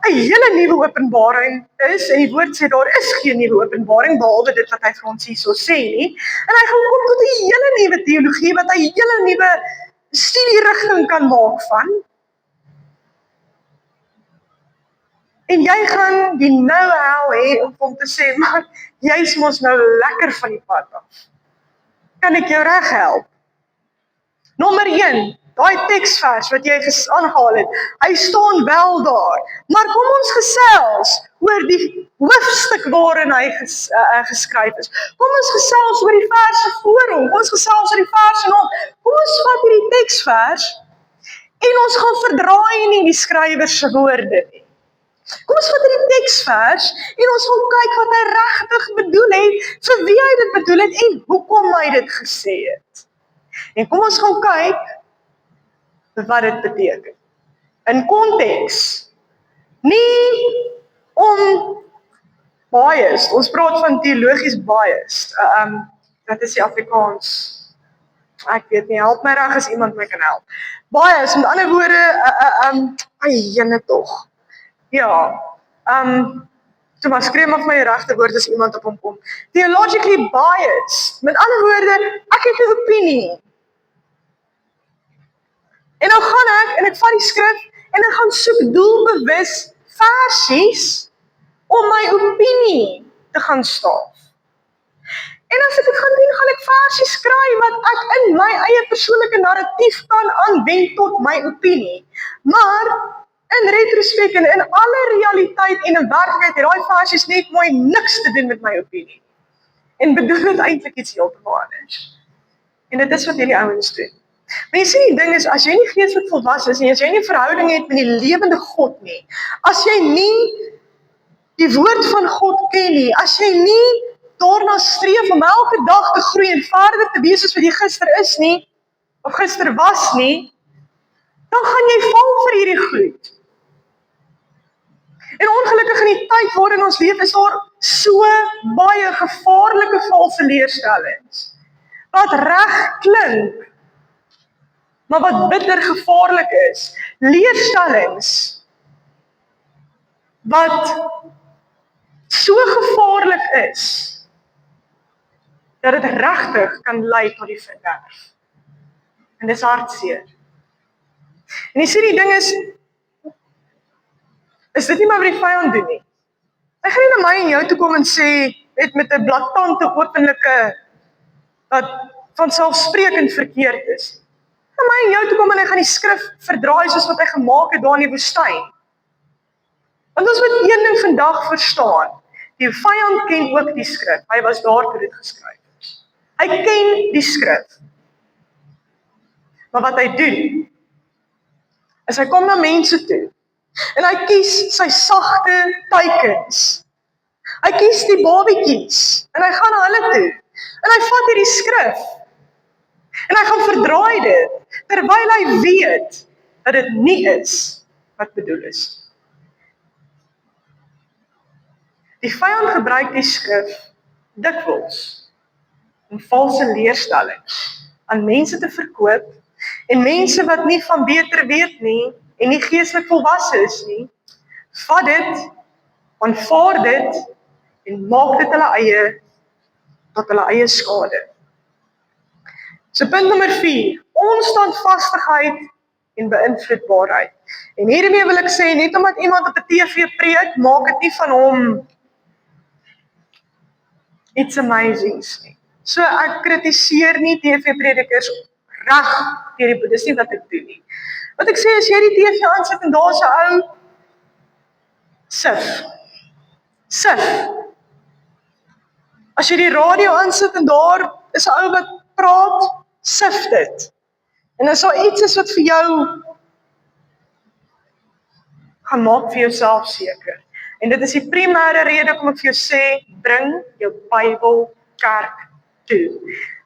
'n hele nuwe openbaring is, en die woord sê daar is geen nuwe openbaring, behalwe dit wat hy vir ons hierso sê nie, en hy gaan kom tot 'n hele nuwe teologie, wat hy 'n hele nuwe studierigting kan maak van, en jy gaan die know-how hê om te sê, maar jy is mos nou lekker van die pad af. Kan ek jou reg help? Nommer 1, daai teksvers wat jy aangehaal het, hy staan wel daar. Maar kom ons gesels oor die hoofstuk waarin hy geskryf is. Kom ons gesels oor die verse voor hom. Kom ons gesels oor die verse na hom. Kom ons vat hierdie teksvers en ons gaan verdraai nie die skrywer se woorde nie. Kom ons vat hierdie teksvers en ons gaan kyk wat hy regtig bedoel het, vir wie hy dit bedoel het en hoekom hy dit gesê het. En kom ons gaan kyk wat dit beteken. In konteks. Nie om biased, ons praat van teologies biased. Dat is die Afrikaans. Ek weet nie, help my reg as iemand my kan help. Biased, met ander woorde, jene tog. Ja, so maar skreeu maar vir my die regte woord as iemand op hom kom. Theologically biased, met ander woorde, ek het 'n opinie. En nou gaan ek, en ek vat die skrif, en ek gaan soek doelbewus versies, om my opinie te gaan staaf. En as ek dit gaan doen, gaan ek versies skryf, wat ek in my eie persoonlike narratief kan aanwend tot my opinie. Maar, in retrospek en in alle realiteit en in werklikheid het daai versies net mooi niks te doen met my opinie. En bedoel dit eintlik iets heeltemal anders. En dit is wat hierdie ouens doen. Maar jy sien die ding is, as jy nie geestelik volwasse is nie, as jy nie verhouding het met die lewende God nie, as jy nie die woord van God ken nie, as jy nie daarna streef om elke dag te groei en verder te wees soos wat jy gister is nie, of gister was nie, dan gaan jy val vir hierdie goed. En ongelukkig in die tyd waarin ons leef, is daar so baie gevaarlike valse leerstellings, wat reg klink, Maar wat bitter gevaarlik is, leerstellings wat so gevaarlik is, dat dit regtig kan lei tot die verderf. En dis hartseer. En jy sien die ding is dit nie maar wat die vyand doen nie. Hy gaan nie na my en jou toe kom en sê, met 'n blaatante openlike, wat vanselfsprekend verkeerd is. Na my en jou toe kom en hy gaan die skrif verdraai soos wat hy gemaak het daar in die woestyn. Want ons moet een ding vandag verstaan, die vyand ken ook die skrif, hy was daar toe dit geskryf is. Hy ken die skrif. Maar wat hy doen, is hy kom na mense toe, en hy kies sy sagte teikens. Hy kies die babietjies, en hy gaan na hulle toe, en hy vat hierdie skrif, en hy gaan verdraai dit, terwyl hy weet, dat dit nie is, wat bedoel is. Die vyand gebruik die skrif dikwels om valse leerstellings aan mense te verkoop, en mense wat nie van beter weet nie, en nie geestelik volwasse is nie, vat dit, aanvaar dit, en maak dit hulle eie, tot hulle eie skade. So punt nommer 4, onstandvastigheid en beïnvloedbaarheid. En hiermee wil ek sê, net omdat iemand op 'n TV preek, maak dit nie van hom iets amazings nie. So ek kritiseer nie TV-predikers reg deur die dis nie wat ek doen nie. Wat ek sê, as jy die TV aansit en daar's 'n ou sif. As jy die radio aansit en daar is 'n ou wat praat, sif dit. En as daar iets is wat vir jou gaan maak vir jouself seker. En dit is die primêre rede hoekom ek vir jou sê, bring jou Bybel kerk toe.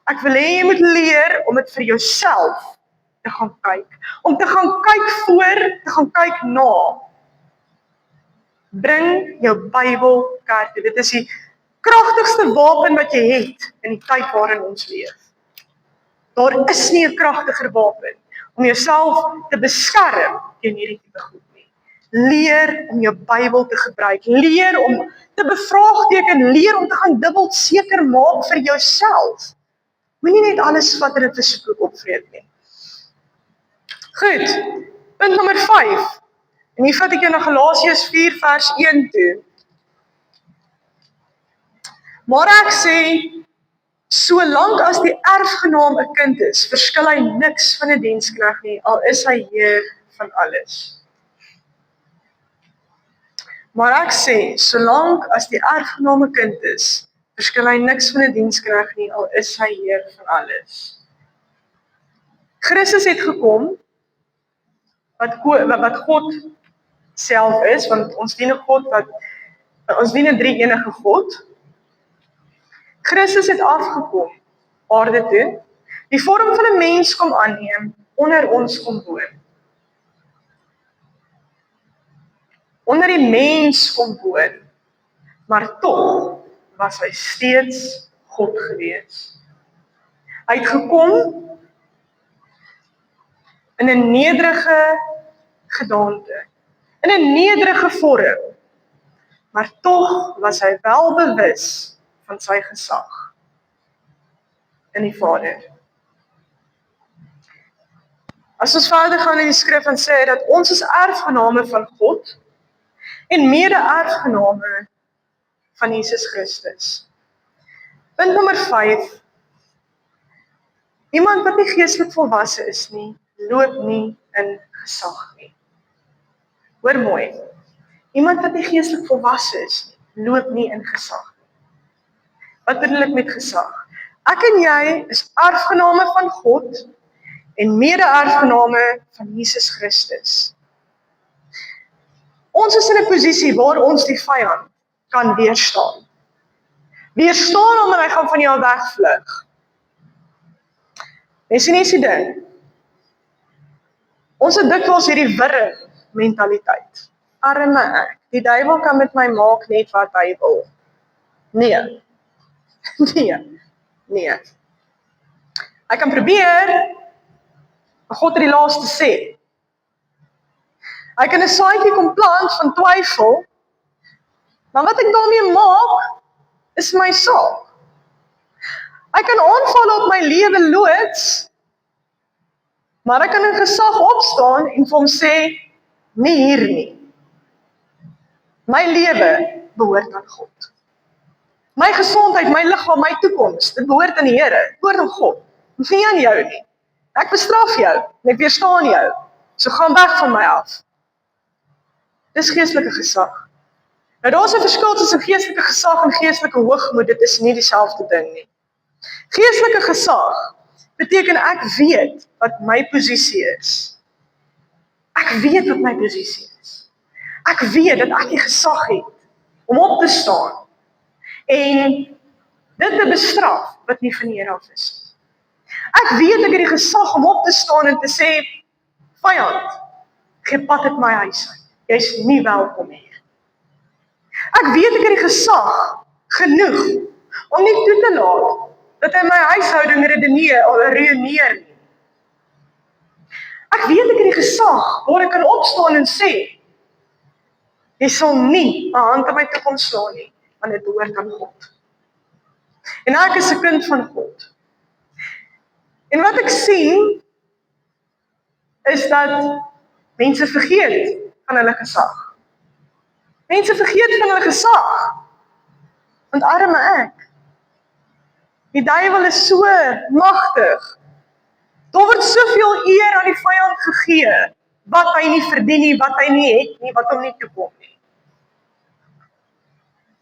Ek wil hê jy moet leer om dit vir jouself te gaan kyk. Om te gaan kyk voor, te gaan kyk na. Bring jou Bybel kerk toe. Dit is die kragtigste wapen wat jy het in die tyd waarin ons leef. Daar is nie 'n kragtiger wapen om jouself te beskerm teen hierdie tipe goed nie. Leer om jou Bybel te gebruik. Leer om te bevraagteken. Leer om te gaan dubbel seker maak vir jouself. Moenie net alles vat en dit vir soek opvreet nie. Goed, punt nommer 5. En hier vat ek jou na Galasiërs 4 vers 1 toe. Maar ek sê, solank as die erfgenaam 'n kind is, verskil hy niks van 'n diensknegt nie, al is hy heer van alles. Maar ek sê, solank as die erfgenaam 'n kind is, verskil hy niks van 'n diensknegt nie, al is hy heer van alles. Christus het gekom, wat God self is, want ons dien 'n drie-enige God. Christus het afgekom, aarde toe, die vorm van 'n mens kom aanneem, onder ons kom woon. Onder die mens kom woon, maar tog was hy steeds God gewees. Hy het gekom in 'n nederige gedaante, in 'n nederige vorm, maar tog was hy wel bewus van sy gesag in die Vader. As ons verder gaan in die skrif en sê dat ons is erfgename van God en mede-erfgename van Jesus Christus. Punt nommer 5. Iemand wat nie geestelik volwasse is nie, loop nie in gesag nie. Hoor mooi. Iemand wat nie geestelik volwasse is nie, loop nie in gesag nie. Wat bedoel ek met gesag? Ek en jy is erfgename van God en mede-erfgename van Jesus Christus. Ons is in 'n posisie waar ons die vyand kan weerstaan. Weerstaan hom en hy gaan van jou wegvlug. Jy sien nie die ding. Ons het dikwels hierdie wirre mentaliteit. Arme ek, die duiwel kan met my maak net wat hy wil. Nee. Nee. Hy kan probeer, Maar God het die laaste sê. Hy kan 'n saadjie kom plant van twyfel, maar wat ek daarmee maak, is my saak. Hy kan aanval op my lewe loods, maar ek kan in gesag opstaan en vir hom sê, nie hier nie. My lewe behoort aan God. My gesondheid, my liggaam, my toekoms, dit behoort aan die Here, dit behoort aan God. Nie aan jou nie. Ek bestraf jou, en ek weerstaan jou, so gaan weg van my af. Dis geestelike gesag. Nou daar is 'n verskil tussen geestelike gesag en geestelike hoogmoed, dit is nie dieselfde ding nie. Geestelike gesag beteken ek weet wat my posisie is. Ek weet wat my posisie is. Ek weet dat ek die gesag het om op te staan en dit te bestraf wat nie van die Here af is nie. Ek weet ek het die gesag om op te staan en te sê, vyand, gee pad uit my huis uit. Jy's nie welkom hier. Ek weet ek het die gesag genoeg om nie toe te laat dat hy my huishouding ruïneer nie. Ek weet ek het die gesag waar ek kan opstaan en sê, jy sal nie 'n hand aan my toekoms slaan nie, want dit behoort aan God. En ek is 'n kind van God. En wat ek sien, is dat mense vergeet van hulle gesag. Mense vergeet van hulle gesag, want arme ek. Die duiwel is so magtig. Daar word soveel eer aan die vyand gegee, wat hy nie verdien nie, wat hy nie het nie, wat hom nie toekom nie.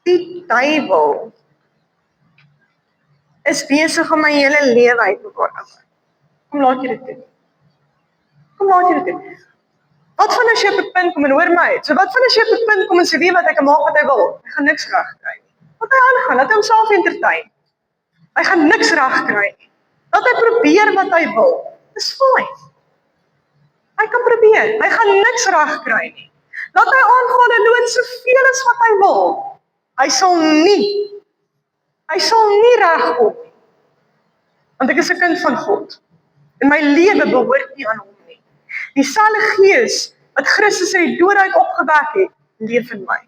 Die duiwel is besig om my hele lewe uit mekaar te maak. Kom laat jy dit doen. Kom laat jy dit doen. Wat van as jy op 'n punt kom en hoor my? So wat van as jy op 'n punt kom en sê, weet wat, ek kan maak wat hy wil. Hy gaan niks reg kry nie. Wat hy aangaan, laat hy homself entertain. Hy gaan niks reg kry nie. Laat hy probeer wat hy wil. Dis fyn. Hy kan probeer. Hy gaan niks reg kry nie. Laat hy aanval en lood soveel as wat hy wil. Hy sal nie regkom nie. Want ek is 'n kind van God. En my lewe behoort nie aan hom nie. Dieselfde gees wat Christus uit die dood uit opgewek het, leef in my.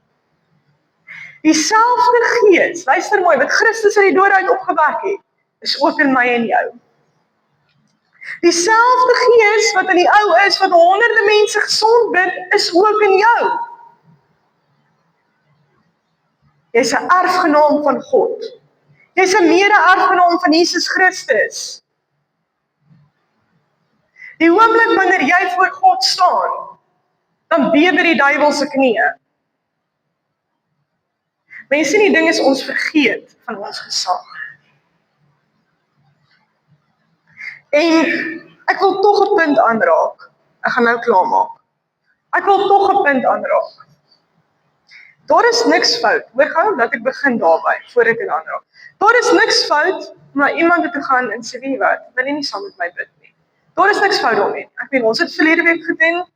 Dieselfde gees, luister mooi, wat Christus uit die dood uit opgewek het, is ook in my en jou. Dieselfde gees wat in die ou is, wat honderde mense gesond bind, is ook in jou. Jy's 'n erfgenaam van God. Jy's 'n mede-erfgenaam van Jesus Christus. Die oomblik wanneer jy voor God staan, dan bewe die duiwel se knieë. Mense, die ding is ons vergeet van ons gesag. En ek wil tog 'n punt aanraak. Ek gaan nou klaarmaak. Ek wil tog 'n punt aanraak. Daar is niks fout. Hoor gou, laat ek begin daarby, voor ek dit aanraak. Daar is niks fout om na iemand te gaan en sê, weet jy wat, wil jy nie saam met my bid nie. Daar is niks fout daarmee. Ek weet, ons het verlede week gedoen.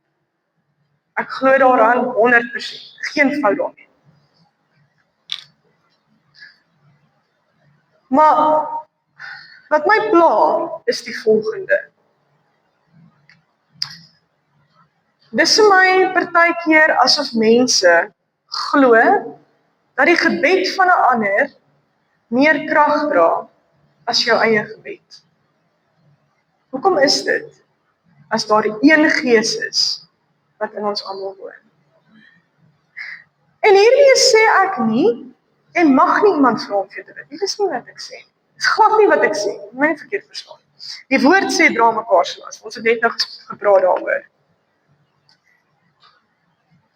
Ek glo daaraan 100%. Geen fout daarmee. Maar wat my pla is die volgende. Dis vir my partykeer asof mense glo dat die gebed van 'n ander meer krag dra as jou eie gebed. Hoekom is dit? As daar een gees is wat in ons almal woon. En hiermee sê ek nie, en mag nie iemand vra om vir te bid. Dit is nie wat ek sê. Dit is glad nie wat ek sê. My nie verkeerd verstaan. Die woord sê dra mekaar se las. Ons het net nou gepraat daaroor.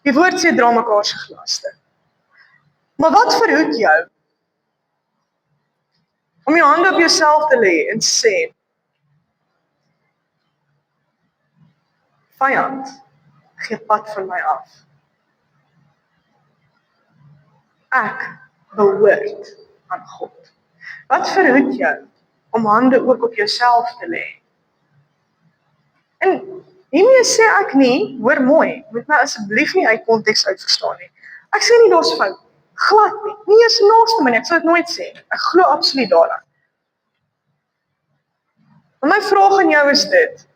Die woord sê dra mekaar se laste. Maar wat verhoed jou om jou hande op jouself te lê en sê, vyand, gee pad van my af. Ek behoort aan God. Wat verhoed jou om hande ook op jouself te lê? En hiermee sê ek nie, hoor mooi, moet my asseblief nie uit konteks uit verstaan nie. Ek sê nie daar's fout, glad nie. Nie eens naaste my nie, ek sal dit nooit sê. Ek glo absoluut daaraan. Maar my vraag aan jou is dit.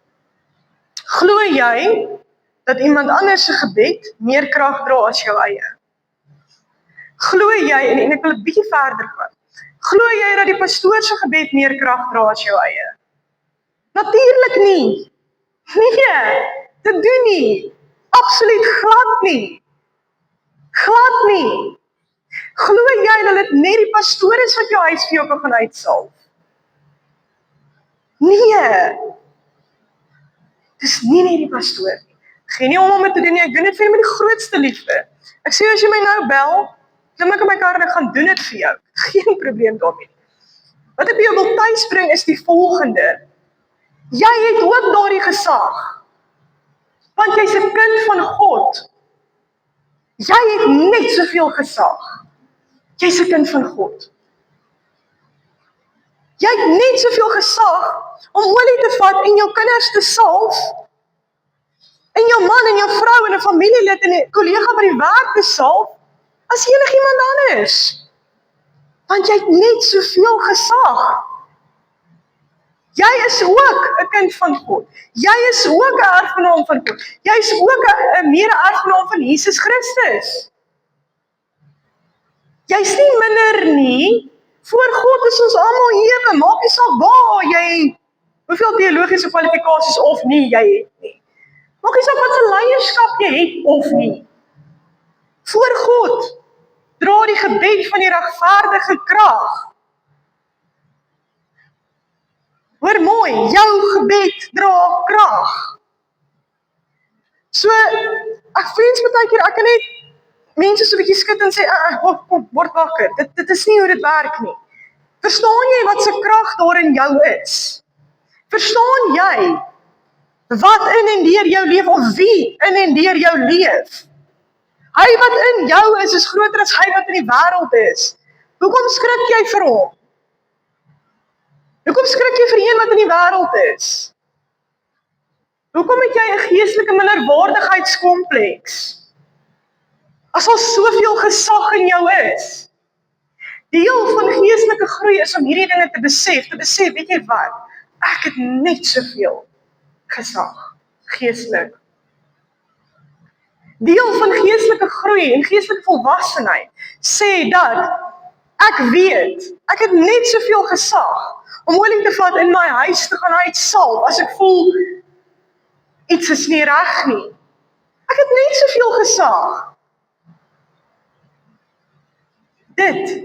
Glo jy dat iemand anders se gebed meer krag dra as jou eie? Glo jy, en ek wil 'n bietjie verder gaan, glo jy dat die pastoor se gebed meer krag dra as jou eie? Natuurlik nie. Nee, dit doen nie. Absoluut glad nie. Glad nie. Glo jy dat dit net die pastoor is wat jou huis vir jou kan gaan uitsalf? Nee. Dis nie net die pastoor nie. Geen nie om dit te doen nie, ek doen dit vir jou met die grootste liefde. Ek sê as jy my nou bel, klim ek in my kar en ek gaan doen dit vir jou. Geen probleem daarmee. Wat ek by jou wil tuisbring is die volgende. Jy het ook daardie gesag. Want jy's 'n kind van God. Jy het net soveel gesag. Jy's 'n kind van God. Jy het net soveel gesag om olie te vat en jou kinders te salf, en jou man en jou vrou en 'n familielid en 'n kollega by die werk te salf, as enigiemand anders. Want jy het net soveel gesag. Jy is ook 'n kind van God. Jy is ook 'n erfgenaam van God. Jy is ook 'n mede-erfgenaam van Jesus Christus. Jy's nie minder nie. Voor God is ons almal ewe. Maak nie saak waar jy, hoeveel teologiese kwalifikasies of nie jy het nie. Maak nie saak wat se leierskap jy het of nie. Voor God dra die gebed van die regverdige krag. Hoor mooi, jou gebed dra krag. So, ek wens baie keer, ek kan net mense so 'n bietjie skud en sê, kom, word wakker. Dit is nie hoe dit werk nie. Verstaan jy wat se krag daar in jou is? Verstaan jy wat in en deur jou leef, of wie in en deur jou leef? Hy wat in jou is groter as hy wat in die wêreld is. Hoekom skrik jy vir hom? Hoekom skrik jy vir een wat in die wêreld is? Hoekom het jy 'n geestelike minderwaardigheidskompleks? As al soveel gesag in jou is. Deel van geestelike groei is om hierdie dinge te besef, weet jy wat? Ek het net soveel gesag, geestelik. Deel van geestelike groei en geestelike volwassenheid sê dat ek weet, ek het net soveel gesag om olie te vat in my huis te gaan uitsalf as ek voel iets is nie reg nie. Ek het net soveel gesag. Dit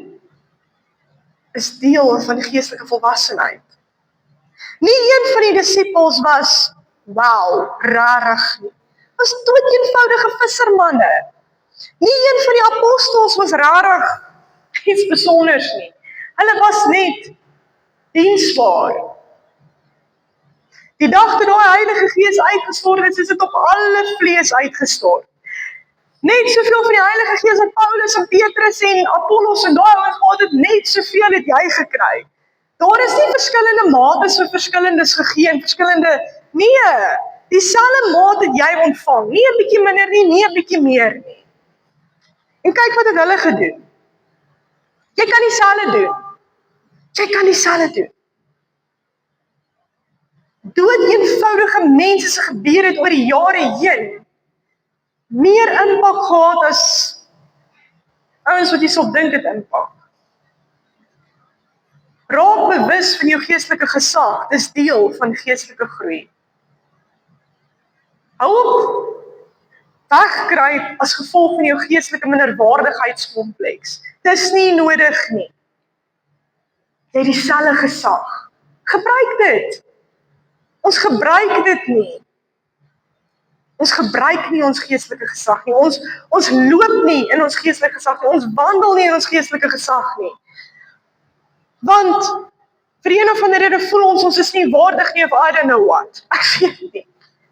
is deel van die geestelike volwassenheid. Nie een van die disippels was, wow, rarig nie. Was dood eenvoudige vissermanne. Nie een van die apostels was rarig iets besonders nie. Hulle was net diensbaar. Die dag toe daai Heilige Gees uitgestort is dit op alle vlees uitgestort. Net soveel van die Heilige Gees wat Paulus en Petrus en Apollos en daai ouens gehad het, net soveel het jy gekry. Daar is nie verskillende mates vir verskillendes gegee en verskillende, nee, dieselfde maat het jy ontvang, nie 'n bietjie minder nie 'n bietjie meer nie. En kyk wat het hulle gedoen. Jy kan dieselfde doen. Jy kan dieselfde doen. Dood eenvoudige mense se gebeur het oor die jare heen meer impak gehad as ouens wat jy sal dink het impak. Raak bewus van jou geestelike gesag, dis deel van geestelike groei. Hou op wegkruip as gevolg van jou geestelike minderwaardigheidskompleks. Dis nie nodig nie. Jy het dieselfde gesag. Gebruik dit. Ons gebruik dit nie. Ons gebruik nie ons geestelike gesag nie. Ons loop nie in ons geestelike gesag nie. Ons wandel nie in ons geestelike gesag nie. Want vir een of ander rede voel ons is nie waardig nie of I don't know what. Ek weet nie.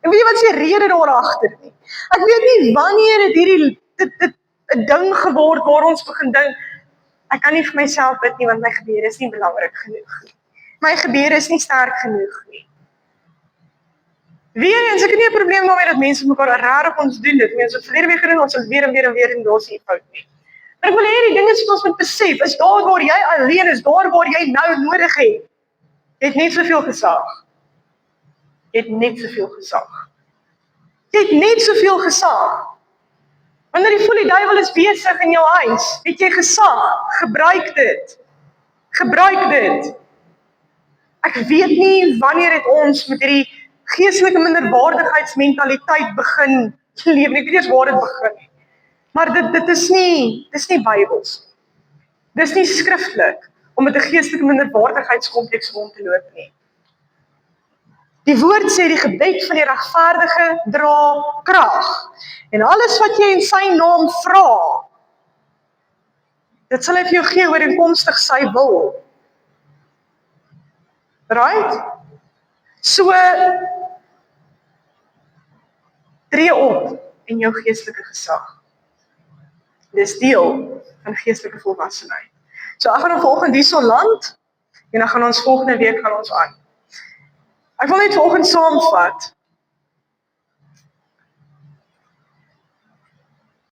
Ek weet nie wat is die rede daar agter nie. Ek weet nie wanneer het hierdie dit 'n ding geword waar ons begin dink, ek kan nie vir myself bid nie want my gebede is nie belangrik genoeg nie. My gebede is nie sterk genoeg nie. Weer eens, ek het nie 'n probleem daarmee dat mense mekaar rarig ons doen dit. Ons het verlede week gedoen, ons sal weer en daar is nie fout nie. Maar ek wil hê die ding is wat ons moet besef, is daar waar jy alleen is, daar waar jy nou nodig het. Jy het net soveel gesag. Jy het net soveel gesag. Jy het net soveel gesag. Wanneer jy voel die duiwel is besig in jou huis, het jy gesag, gebruik dit. Gebruik dit. Ek weet nie wanneer het ons met hierdie geestelike minderwaardigheidsmentaliteit begin leef. Ek weet nie eens waar dit begin nie. Maar dit is nie Bybels. Dis nie skriftelik om met 'n geestelike minderwaardigheidskompleks rond te loop nie. Die woord sê die gebed van die regverdige dra krag. En alles wat jy in sy naam vra, dit sal hy vir jou gee ooreenkomstig sy wil. Right? So, tree op in jou geestelike gesag. Dis deel van geestelike volwassenheid. So ek gaan vanoggend hierso land, en dan gaan ons volgende week aan. Ek wil net vanoggend saamvat.